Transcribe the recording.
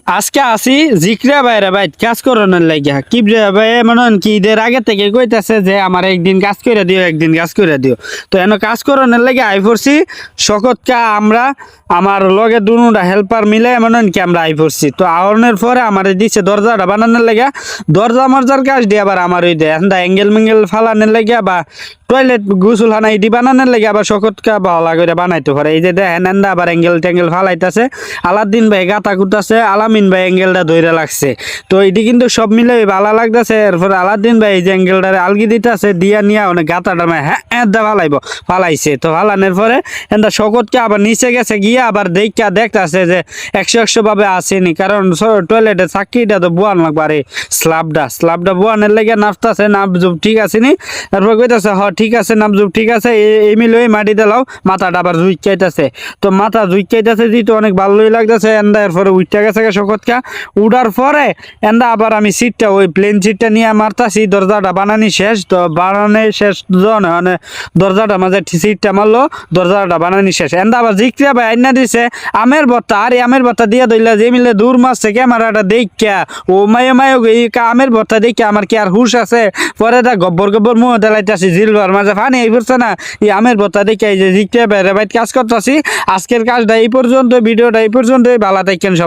আজকে আসি জিকরা ভাইরা ভাই কাজ করানোর লাগিয়া কিবরে ভাই মনে হন কি ঈদের আগে থেকে কইতাছে যে আমার একদিন কাজ করে দিও একদিন কাজ করে দিও। তো এন কাজ করানোর লাগে আই পড়ছি শকতকা আমরা আমার লগে দুনুটা হেল্পার মিলে মনে হন কি আমরা আই পড়ছি। তো আওয়ানোর পরে আমার দিচ্ছে দরজাটা বানানোর লাগে দরজা মরজার কাজ দিয়ে আবার আমার ওই দেয় অ্যাঙ্গেল মেঙ্গেল ফালানোর লাগিয়া বা টয়লেট গুসুলখানা ইডি বানানোর লাগে আবার শকতকা ভালো করে বানাইতে পারে। এই যে দেখেন এন্দা আবার অ্যাঙ্গেল ট্যাঙ্গেল ফালাইতেছে আলাদ্দিন ভাই গাতা কুতাছে আলামিন ভাই অ্যাঙ্গেলটা ধরে লাগছে। তো এটি কিন্তু সব মিলে ভালো লাগতেছে। এরপর আলাদ্দিন ভাই এই যে অ্যাঙ্গেলটারে আলগি দিতেছে দিয়া নিয়ে অনেক গাতাটা হ্যাঁ ফালাইছে। তো ফালানোর পরে এন্দা শকতকে আবার নিচে গেছে গিয়া আবার দেখা দেখতেছে যে 100 ভাবে আসেনি, কারণ টয়লেটে চাকরিটা তো বোয়ান লাগবে। আরে স্লাবটা বোয়ানের লেগে নাপতাছে নাপজুব ঠিক আছে নি। তারপর কইতাছে ঠিক আছে নামজুব ঠিক আছে এই মিলে মাটি দিলাও মাথাটা আবার জুইকাইতেছে। তো মাথা জুইকাইতেছে দিতে অনেক ভালোই লাগতেছে। এন্দা এরপরে উঠতে গেছে শকতকা উঠার পরে এন্দা আবার আমি সিটটা ওই প্লেন সিটটা নিয়ে মারতাছি দরজাটা বানানি শেষ। তো বানানি শেষ মানে দরজাটা মাঝে সিটটা মারলো দরজাটা বানানি শেষ। এন্দা আবার জিক্রিয়া ভাই আইনা দিছে আমের ভর্তা। আর আমের ভর্তা দিয়ে দইলা যে মিলে দূর মারছে ক্যামেরাটা দেখা ও মায়ো আমের ভর্তা দেখে আমার কি আর হুশ আছে। পরে এটা গব্বর মুহ দেলাইতেছি জিলবার মাঝে ফানি এই পড়ছে না এই আমের ভর্তা দেখে এই যে জিক্রিয়া ভাই কাজ করতেছি। আজকের কাজটা এই পর্যন্ত, ভিডিওটা এই পর্যন্তই। ভালো থাকেন সবাই।